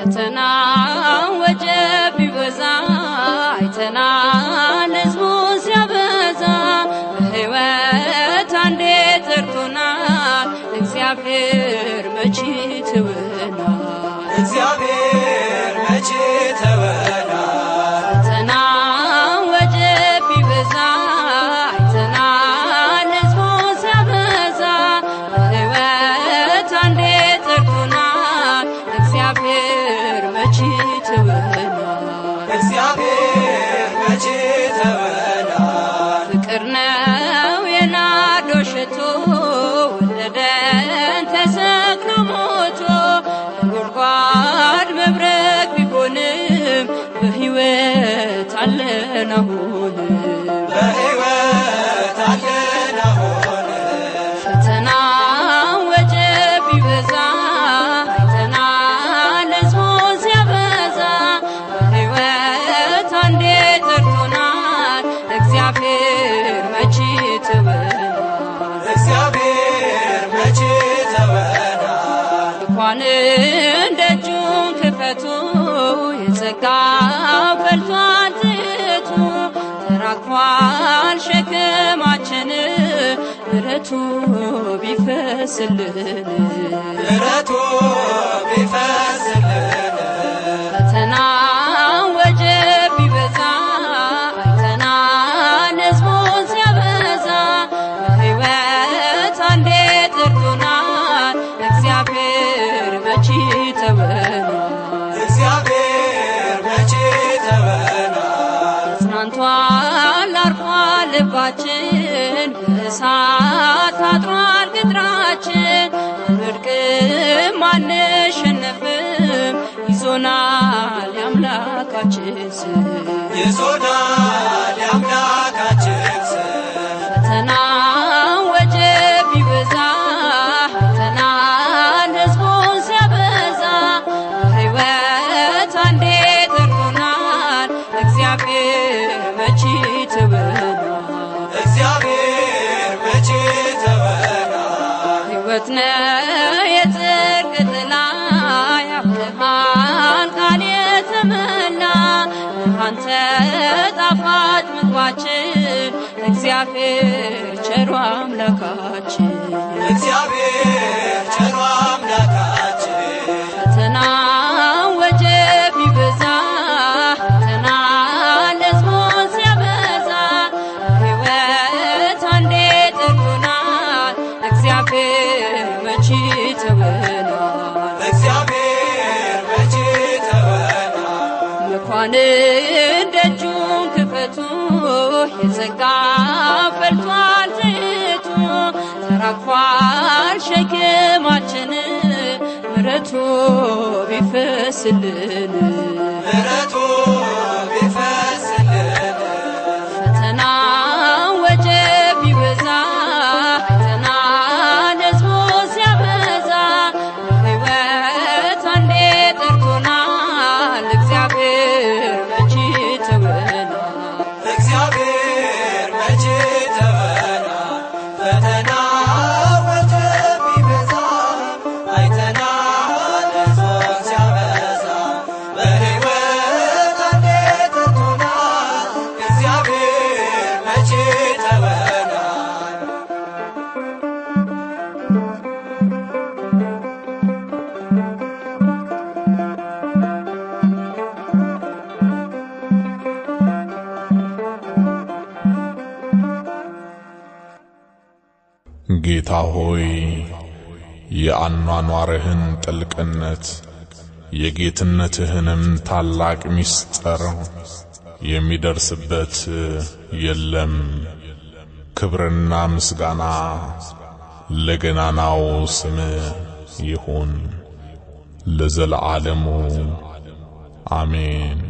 ፈተና ወጀብ ቢበዛ አይተናል ሕዝቡን ሲያበዛ በሕይወት አንዴ ጠርቶናል እግዚአብሔር መቼ ተወናል እግዚአብሔር መቼ ተወናል ፈተና ወጀብ ቢበዛ አይተናል ሕዝቡን ሲያበዛ በሕይወት አንዴ ጠርቶናል እግዚአብሔር መቼ ተወናል እግዚአብሔር መቼ ተወናል ፍቅር ነው የናዶ ሽቶ ወለደን ተሰቅሎ ሞቶ ጉድጓድ መብረቅ ቢሆንም በሕይወት አለን አሁን በሕይወት አለን አሁን ፈተና ወጀብ ቢበዛ አይተናል ሕዝቡን ሲያበዛ በሕይወት አንዴ ጠርቶናል እግዚአብሔር መቼ ተወናል እግዚአብሔር መቼ ተወናል እንኳን ደጁን ክፈቱ የጸጋው ፈልቷል ትቱ ተራግፏል ሸክማችን ምሕረቱ ቢፈስልን ምሕረቱ ቢፈስልን ፈተና ወጀብ ቢበዛ አይተናል ሕዝቡን ሲያበዛ በሕይወት አንዴ ጠርቶናል እግዚአብሔር መቼ ተወናል እግዚአብሔር መቼ ተወናል ተጽናንቷል አርፏል ልባችን በእሳት ታጥሯል ቅጥራችን አንወድቅም አንሸነፍም ይዞናል የአምላካችን ስም ይዞናል የአምላካችን ስም ፈተና ወጀብ ቢበዛ አይተናል ሕዝቡን ሲያበዛ በሕይወት አንዴ ጠርቶናል እግዚአብሔር መቼ ተወናል እግዚአብሔር መቼ ተወናል ሕይወት ነው የጽድቅ ጥላ ያብርሃን ቃል የተመላ አንተ ጣፋጭ ምግባችን እግዚአብሔር ቸሩ አምላካችን እግዚአብሔር ቸሩ አምላካችን ፈተና ወጀብ ቢበዛ አይተናል ሕዝቡን ሲያበዛ በሕይወት አንዴ ጠርቶናል እግዚአብሔር መቼ ተወናል እግዚአብሔር መቼ ተወናል መኳንን ደጁን ክፈቱ የጸጋ ፈልቷል ትቱ ተራግፏል ሸክማችን ምሕረቱ ቢፈስልን ምሕረቱ ቢፈስልን ፈተና ወጀብ ቢበዛ አይተናል ሕዝቡን ሲያበዛ በሕይወት አንዴ ጠርቶናል እግዚአብሔር መቼ ተወናል እግዚአብሔር መቼ ተወናል ፈተና ወጀብ ቢበዛ አይተናል ሕዝቡን ሲያበዛ በሕይወት አንዴ ጠርቶናል እግዚአብሔር መቼ ተወናል ጌታ ሆይ የአኗኗርህን ጥልቅነት የጌትነትህንም ታላቅ ምስጢር የሚደርስበት የለም ክብርና ምስጋና ለገናናው ስም ይሁን ለዘለዓለሙ አሜን